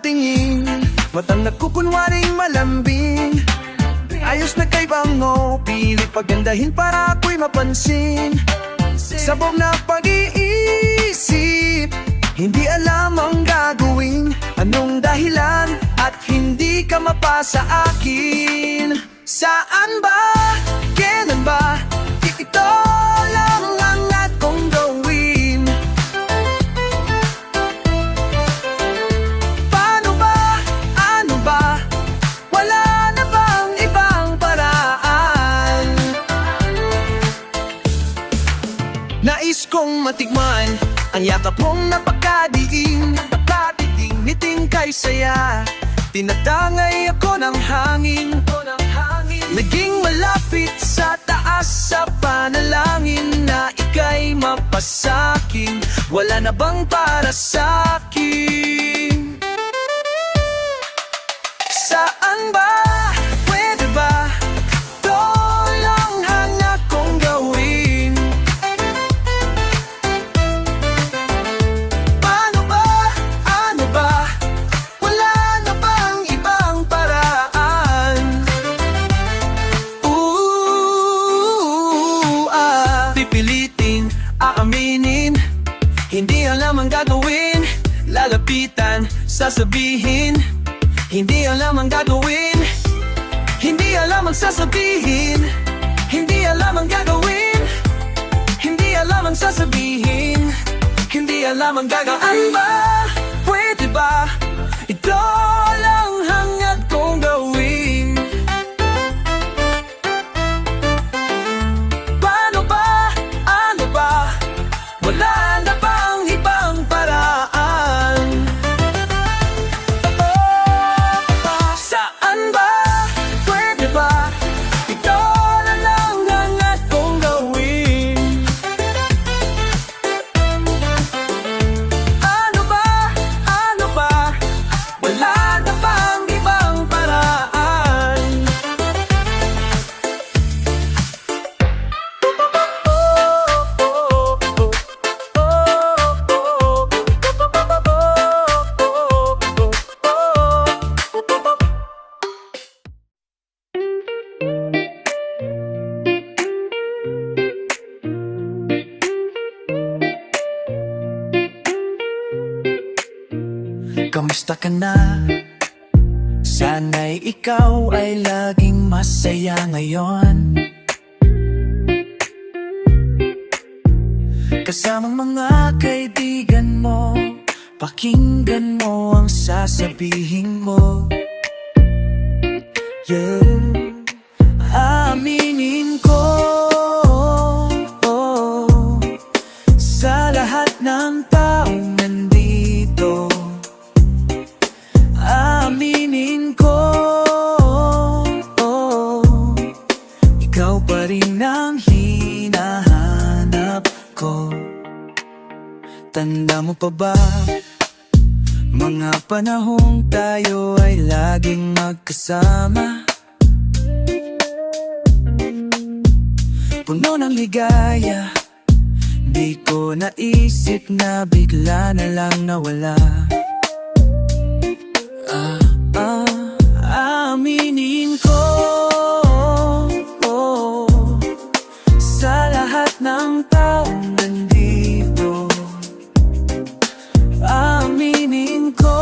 tingin, matang nagkukunwaring malambing. Ayos na kay bango, pilit pagandahin para ako'y mapansin. Sabog na pag-iisip, hindi alam ang gagawin, anong dahilan at hindi ka mapasa akin. Saan ba? Kailan ba? Ito lang ang atong gawin. Paano ba? Ano ba? Wala na bang ibang paraan? Nais kong matikman ang yakap mong napakadiin, ngiting kay saya. Tinatangay ako ng hangin, naging malapit sa taas sa panalangin na ika'y mapasakin. Wala na bang para sa'kin? Saan ba? Pwede ba? Ito lang ang akong gawin. Paano ba? Ano ba? Wala na bang ibang paraan? Pipilitin, aaminin, hindi alam ang gagawin. Lalapitan, sasabihin, hindi alam ang gagawin. Hindi alam ang sasabihin, hindi alam ang gagawin. Hindi alam ang sasabihin, hindi alam ang gagawin. Saan ba? Pwede ba? Ito lang ang akong gawin. Paano ba? Ano ba? Wala na bang ibang paraan? Saan ba? Pwede ba? Ito na lang ang akong gawin. Ano ba? Ano ba? Wala na bang ibang paraan? Kamusta ka na? Sana'y ikaw ay laging masaya ngayon, kasamang mga kaibigan mo. Pakinggan mo ang sasabihin mo. Aminin ko, sa lahat ng taong nandito. Aminin ko, ikaw pa rin ang hinahanap ko. Tanda mo pa ba, mga panahong tayo ay laging magkasama, puno ng ligaya. Di ko naisip na bigla na lang nawala. Aminin ko, sa lahat ng taong nandito. Aminin ko,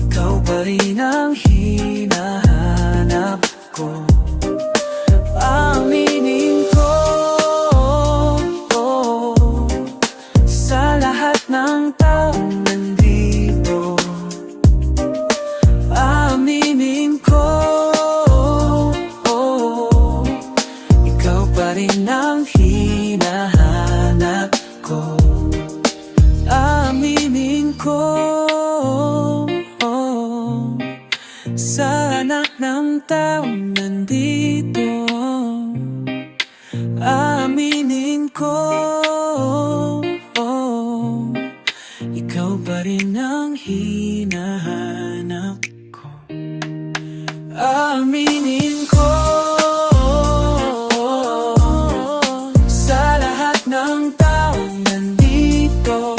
ikaw pa rin ang hinahanap ko. Aminin ko, sa lahat ng taong nandito. Aminin ko, ikaw pa rin ang hinahanap ko. Aminin ko, sa lahat ng taong nandito. Aminin ko, ikaw pa rin ang hinahanap ko. Aminin ko, sa lahat ng taong nandito.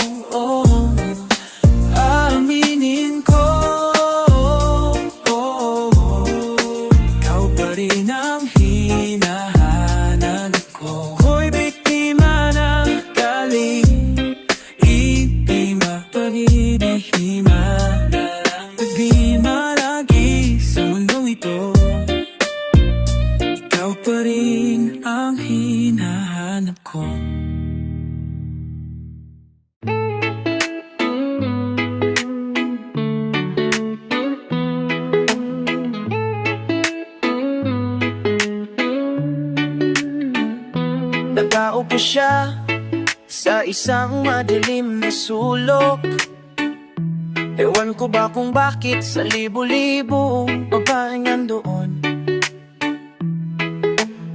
Nakaupo siya sa isang madilim na sulok. Ewan ko ba kung bakit sa libo-libong babaeng nandoon.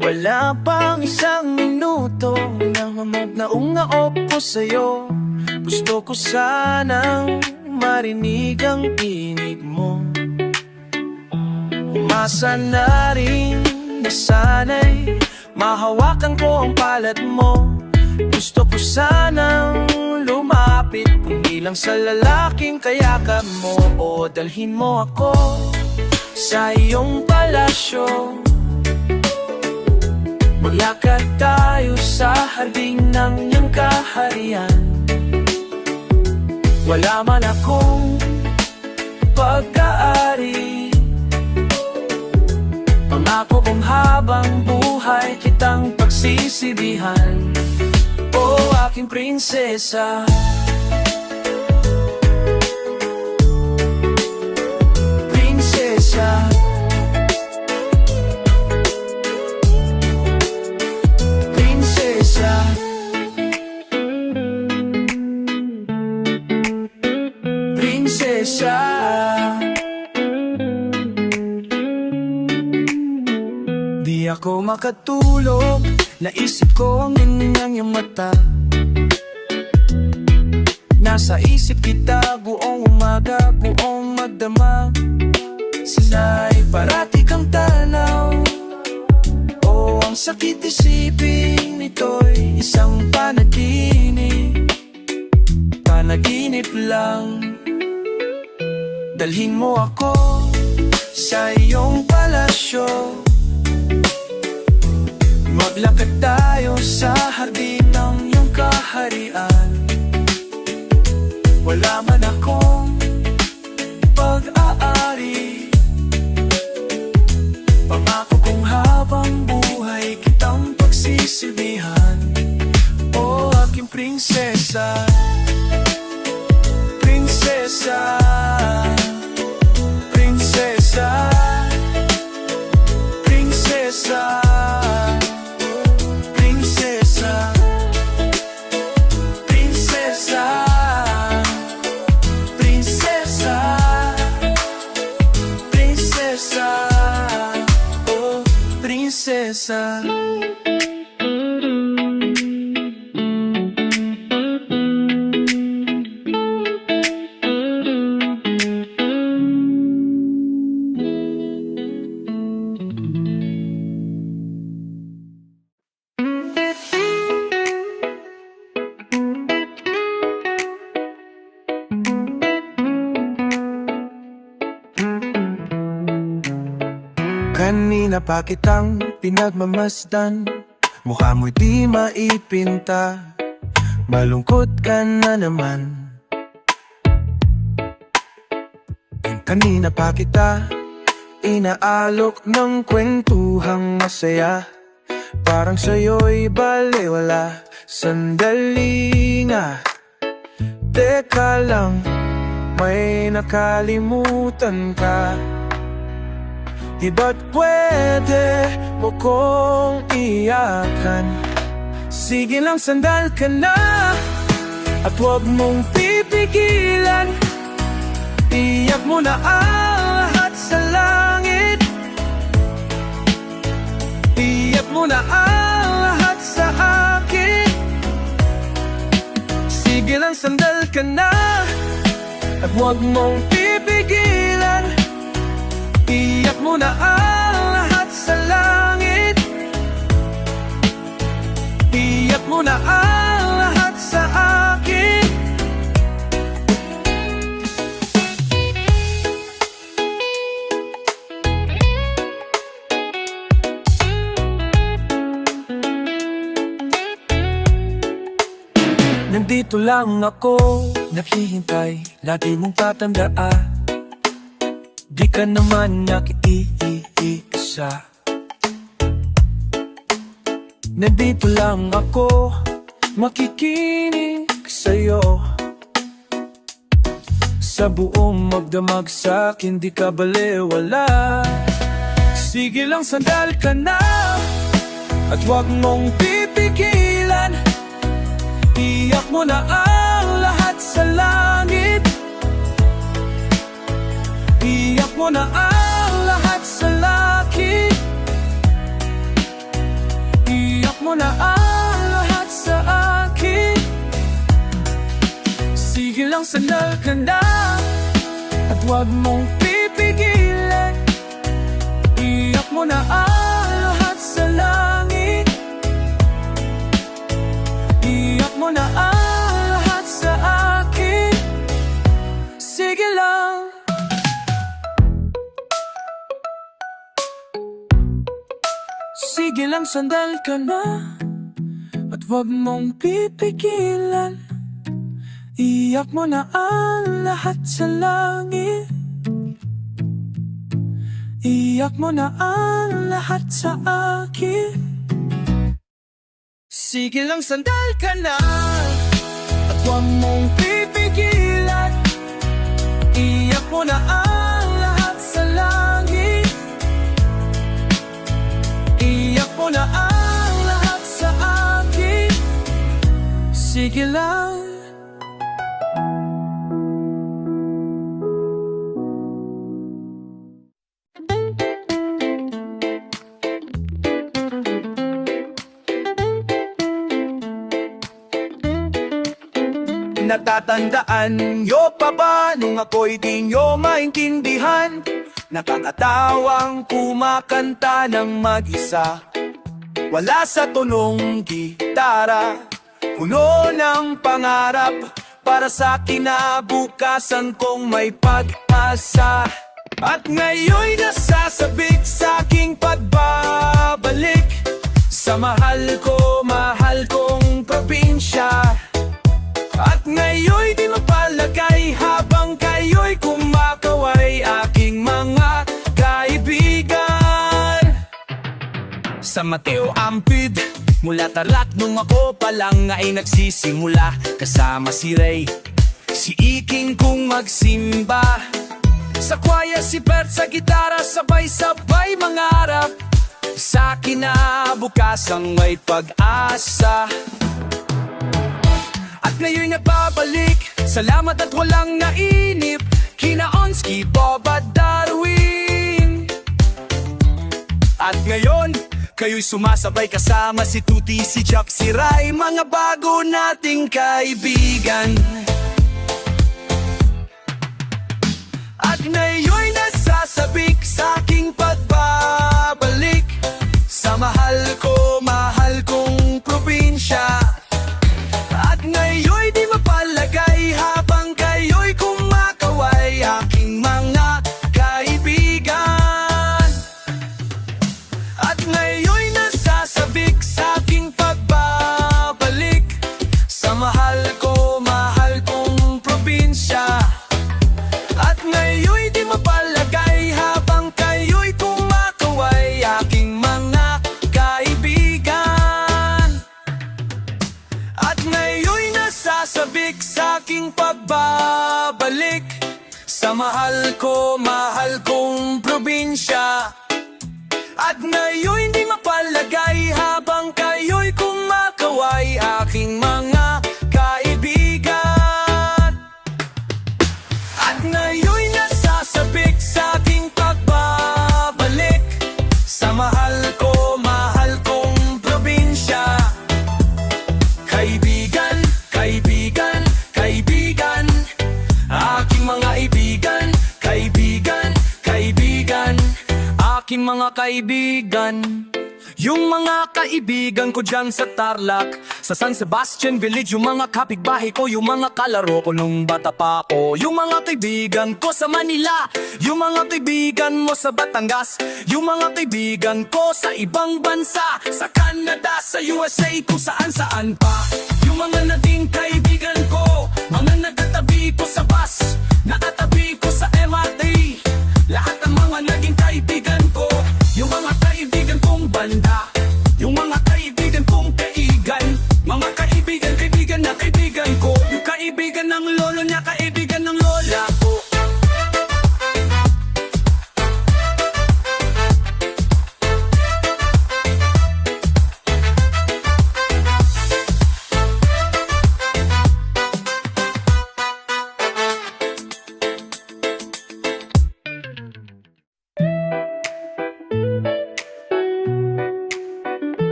Wala pang isang minuto nang naungaop ko sa'yo. Gusto ko sanang marinig ang tinig mo. Umasa na rin na sana'y mahawakan ko ang palad mo. Gusto ko sanang lumapit, hindi lang sa lalaking kayakap mo. O dalhin mo ako sa iyong palasyo. Maglakad tayo sa harding ng iyong kaharian. Wala man akong pag-aari, pangako kong habang buhay kitang pagsisisibihan. O aking prinsesa, prinsesa, prinsesa, prinsesa. Di ako makatulog, naisip ko ang ninyang iyong mata. Nasa isip kita buong umaga, buong magdamag. Sina'y parati kang tanaw. O ang sakit isipin, ito'y isang panaginip. Panaginip lang. Dalhin mo ako sa iyong palasyo. Maglakad tayo sa hardin ng iyong kaharian. Wala man akong pag-aari, pangako kong habang buhay kitang pagsisisibihan. O aking prinsesa, prinsesa, prinsesa, prinsesa, prinsesa, prinsesa, prinsesa, prinsesa, oh prinsesa. Kanina pa kitang pinagmamasdan, mukha mo'y di maipinta, malungkot ka na naman. Kanina pa kita inaalok ng kwentuhang masaya, parang sa'yo'y balewala. Sandali nga, teka lang, may nakalimutan ka. Di ba't pwede mo kong iyakan? Sige lang, sandal ka na, at huwag mong pipigilan. Iyak mo na ang lahat sa langit. Iyak mo na ang lahat sa akin. Sige lang, sandal ka na, at huwag mong pipigilan. Iyak mo na ang lahat sa langit. Iyak mo na ang lahat sa akin. Nandito lang ako, naghihintay, lagi mong tatandaan. Di ka naman nakikiisa. Nandito lang ako, makikinig sa'yo. Sa buong magdamag sa'kin, di ka balewala. Sige lang, sandal ka na, at huwag mong pipigilan. Iyak mo na ang lahat sa langit. Iyak mo na ang lahat sa laki. Iyak mo na ang lahat sa akin. Sige lang, sandal ka na at huwag mong pipigilan. Iyak mo na ang lahat sa langit. Iyak mo na ang lahat sa akin. Sige lang. Sige lang, sandal ka na at huwag mong pipigilan. Iyak mo na ang lahat sa langit. Iyak mo na ang lahat sa akin. Sige lang, sandal ka na at huwag mong pipigilan. Iyak mo na ang lahat sa langit. Iyak mo na ang lahat sa akin. Sige lang. Natatandaan nyo pa ba nung ako'y di nyo maintindihan? Nakakatawang kumakanta ng mag-isa, wala sa tunong gitara, puno ng pangarap para sa kinabukasan kong may pag-asa. At ngayon'y nasasabik sa aking pagbabalik sa mahal kong probinsya. At ngayon'y di mapalagay habang kayo'y kumakaway, aking mga kaibigan. Sa Mateo Ampid, mula Tarlac nung ako pa lang ay nagsisimula. Kasama si Ray, si Iking kung magsimba. Sa kwaya si Bert sa gitara, sabay-sabay mangarap sa kinabukasang may pag-asa. At ngayon'y nagbabalik, salamat at walang nainip, kina Onsky, Bob at Darwin. At ngayon, kayo'y sumasabay kasama si Tuti, si Jack, si Ray, mga bago nating kaibigan. At ngayon'y nasasabik sa aking pagbabalik sa mahal kong probinsya. At ngayon'y di mapalagay habang kayo'y kumakaway, aking mga kaibigan. At ngayon'y nasasabik sa aking pagbabalik sa mahal kong probinsya. At ngayon'y di mapalagay habang kayo'y kumakaway, aking mga kaibigan. At ngayon'y nasasabik sa aking pagbabalik sa mahal kong probinsya. At ngayon'y di mapalagay habang kayo'y kumakaway, aking mga kaibigan. At ngayon'y nasasabik sa aking pagbabalik sa mahal kong probinsya. Kaibigan, kaibigan, kaibigan, aking mga ibigan, kaibigan, kaibigan, aking mga kaibigan. Yung mga kaibigan ko dyan sa Tarlac, sa San Sebastian Village, yung mga kapitbahay ko, yung mga kalaro ko nung bata pa ako. Yung mga kaibigan ko sa Manila, yung mga kaibigan mo sa Batangas, yung mga kaibigan ko sa ibang bansa, sa Canada, sa USA, kung saan-saan pa. Yung mga naging kaibigan ko, mga nagtatabi ko sa bus, nakatabi ko sa MRT, lahat ng mga naging kaibigan ko. Yung mga kaibigan kong banda, yung mga kaibigan kong kaigan, mga kaibigan na kaibigan ko, yung kaibigan ng lolo niya, kaibigan ng lola ko.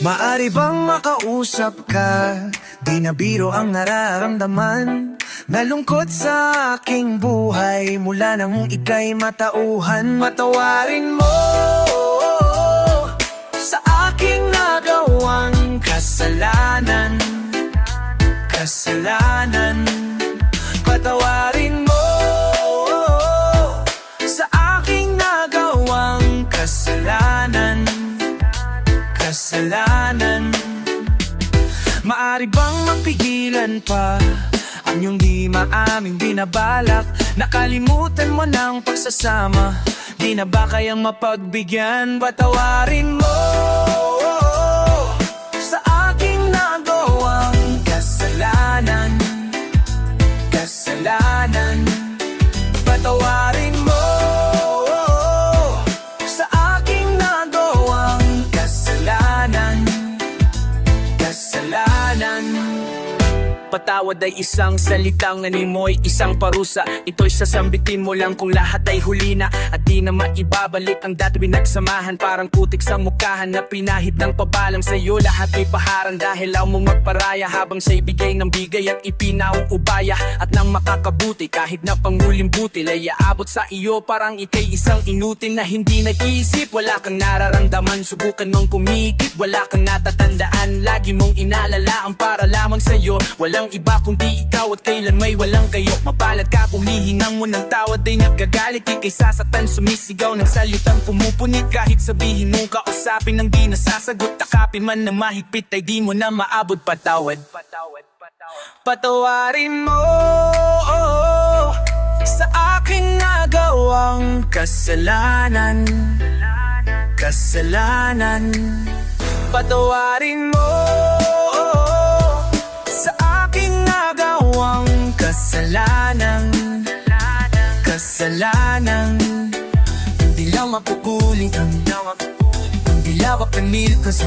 Maari bang makausap ka? Di na biro ang nararamdaman. Nalungkot sa aking buhay mula nang ika'y matauhan. Patawarin mo sa aking nagawang kasalanan. Patawarin mo sa aking nagawang kasalanan. Maari bang mapigilan pa ang iyong di maaming binabalak? Nakalimutan mo ng pagsasama, di na ba kayang mapagbigyan? Patawarin mo sa aking nagawang kasalanan. Patawarin mo sa aking nagawang kasalanan. Patawad ay isang salitang animoy, isang parusa. Ito'y sasambitin mo lang kung lahat ay huli na, at di na maibabalik ang dati pinagsamahan. Parang putik sa mukhahan na pinahid ng pabalang sa'yo. Lahat ay paharan dahil ayaw mong magparaya, habang sa'y bigay ng bigay at ipinaong ubaya. At nang makakabuti kahit na panguling butil ay aabot sa iyo, parang ika'y isang inutil na hindi nag-iisip. Wala kang nararamdaman, subukan mong kumikip. Wala kang natatandaan, lagi mong inalala ang para lamang sa'yo. Walang iba kundi ikaw at kailan may walang kayo. Mapalad ka kung hihingang mo ng tawad ay nagagalit. Ika'y sasaktan, sumisigaw ng salitang pumupunit. Kahit sabihin mong kausapin ng di nasasagot, takapin man na mahigpit ay di mo na maabot. Patawarin mo sa aking nagawang kasalanan. Patawarin mo sa aking nagawang kasalanan. Hindi lang mapukuling ang dilawak ng milkas,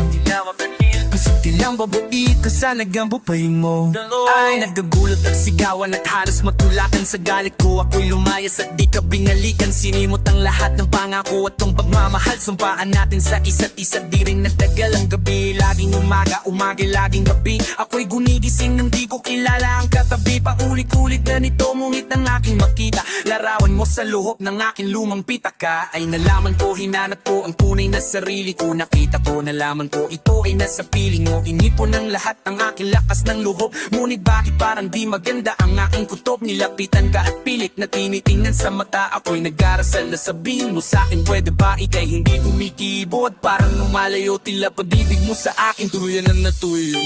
di lang babuit ka sa nagambupay mo. Ay nagagulat at sigawan at halos matulakan sa galit ko. Ako'y lumayas at di ka binalikan. Sinimot ang lahat ng pangako at ang pagmamahal. Sumpaan natin sa isa't isa, di rin nagtagal ang gabi. Laging umaga, laging gabi. Ako'y gunigising nang di ko kilala ang katabi. Paulit-ulit na nito, ngunit ang aking makita. Larawan mo sa luhok ng aking lumang pitaka. Ay nalaman ko, hinanap ko ang tunay na sarili ko. Nakita ko, nalaman ko, ito ay nasa piling mo. Inipon ng lahat ang aking lakas ng loob. Ngunit bakit parang di maganda ang aking kutob? Nilapitan ka at pilit na tinitingnan sa mata. Ako'y nag-arasal na sabihin mo sa akin, pwede ba ika'y hindi kumikibo? At parang lumalayo tila pag-ibig mo sa akin. Tuluyan na natuyo.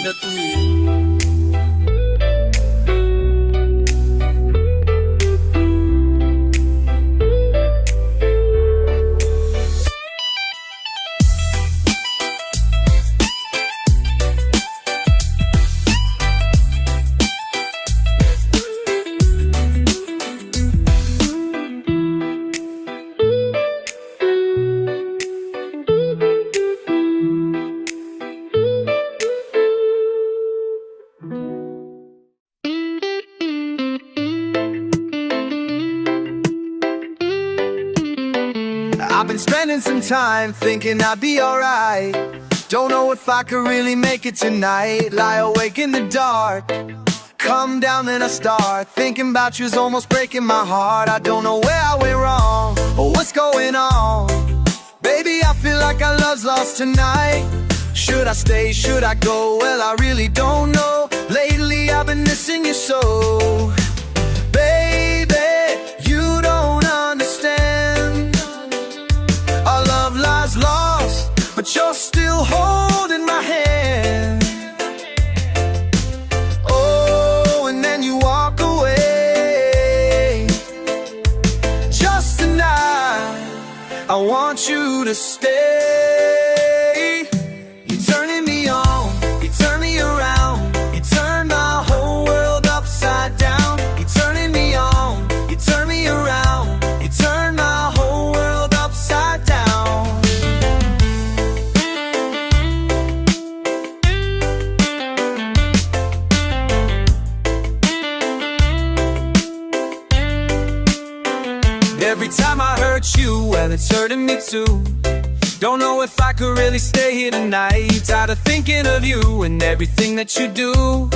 I've been spending some time thinking I'd be alright. Don't know if I could really make it tonight. Lie awake in the dark, come down then I start thinking about you's almost breaking my heart. I don't know where I went wrong or what's going on. Baby, I feel like our love's lost tonight. Should I stay, should I go? Well, I really don't know. Lately I've been missing you so. Baby, you don't understand. Our love lies lost, but you're still holding my hand. Oh, and then you walk away. Just tonight, I want you to stay. You're turning me on, you turn me around. You turn my whole world upside down. You're turning me on, you turn me around. You turn my whole world upside down. Every time I hurt you, well, it's hurting me too. Don't know if I could really stay here tonight. Tired of thinking of you and everything that you do.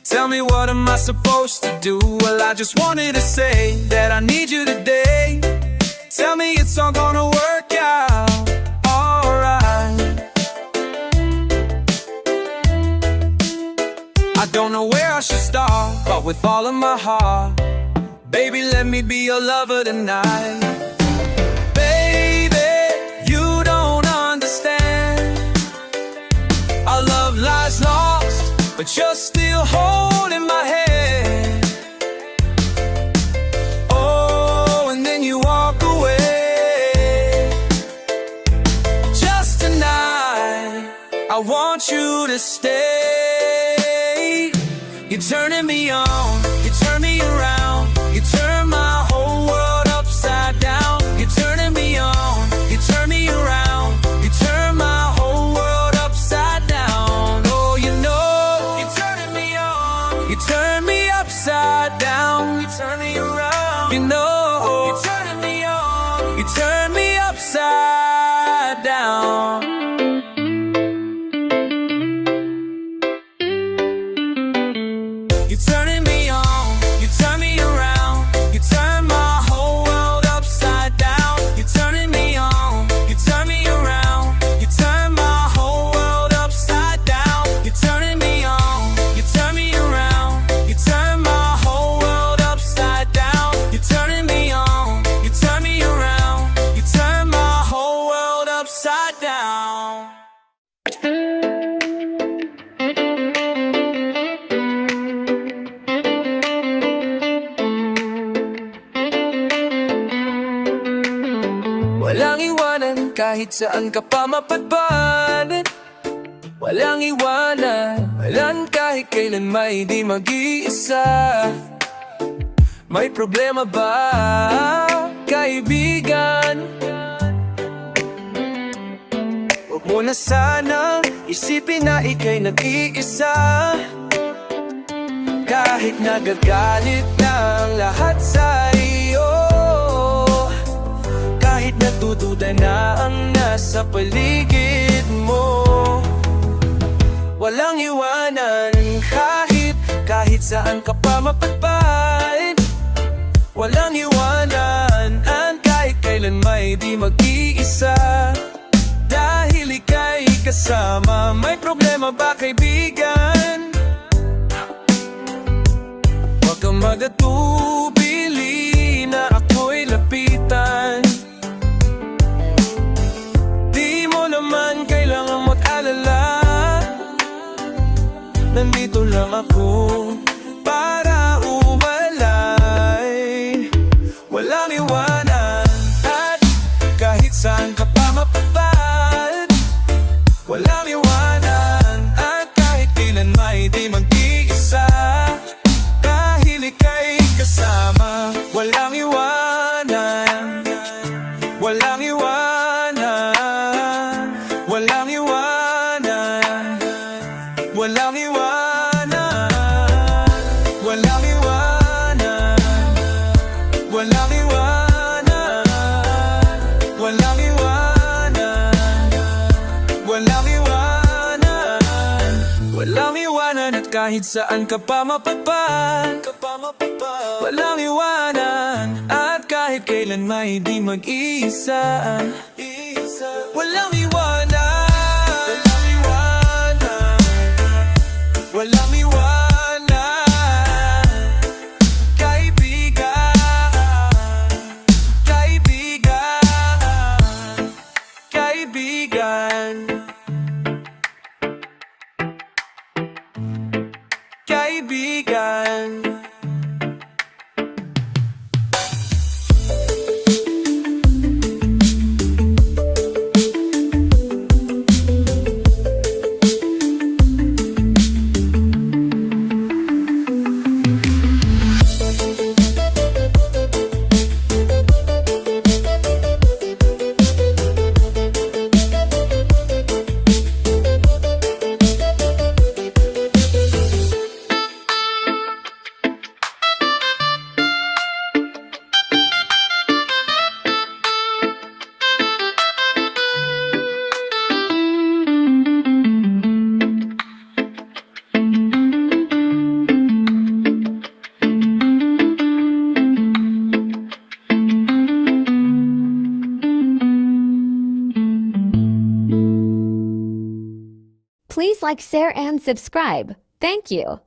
Tell me, what am I supposed to do? Well, I just wanted to say that I need you today. Tell me it's all gonna work out alright. I don't know where I should start, but with all of my heart, baby, let me be your lover tonight. Baby, you don't understand. Our love lies lost, but you're still holding my hand. Oh, and then you walk away. Just tonight, I want you to stay. You're turning me on, you turn me around, you turn my whole world upside down. You're turning me on, you turn me around, you turn my whole world upside down. Oh, you know, you're turning me on, you turn me upside down, you turn me around. You know, you're turning me on, you turn me upside down. You're turning me on, you turn me around, you turn my whole world upside down. You're turning me on, you turn me around, you turn my whole world upside down. You're turning me on, you turn me around, you turn my whole world upside down. You're turning me on, you turn me around, you turn my whole world upside down. Walang iwanan kahit saan ka pa mapadpad. Walang iwanan, walang kahit kailan may di mag-iisa. May problema ba, kaibigan? Huwag mo na sanang isipin na ika'y nag-iisa. Kahit nagagalit na ang lahat sa iyo, kahit natutuda na ang nasa paligid mo, walang iwanan kahit saan ka pa mapadpad. Walang iwanan kahit kailan may di mag-iisa. Dahil ika'y kasama, may problema ba, kaibigan? Huwag kang magatubili na ako'y lapitan. Di mo naman kailangan mag-alala, nandito lang ako para umalay. Walang iwanan at kahit saan ka pa mapadpad. Walang iwanan at kahit kailan may di mag-iisa. Dahil ika'y kasama, walang iwanan, walang iwanan, walang iwanan, walang iwanan, walang iwanan, walang iwanan, walang iwanan, walang iwanan, walang iwanan at kahit saan ka pa mapadpad. Walang iwanan at kahit kailan may di mag-iisa. Walang iwanan, walang iwanan, walang iwanan, kaibigan, kaibigan, kaibigan, kaibigan. Please like, share, and subscribe. Thank you.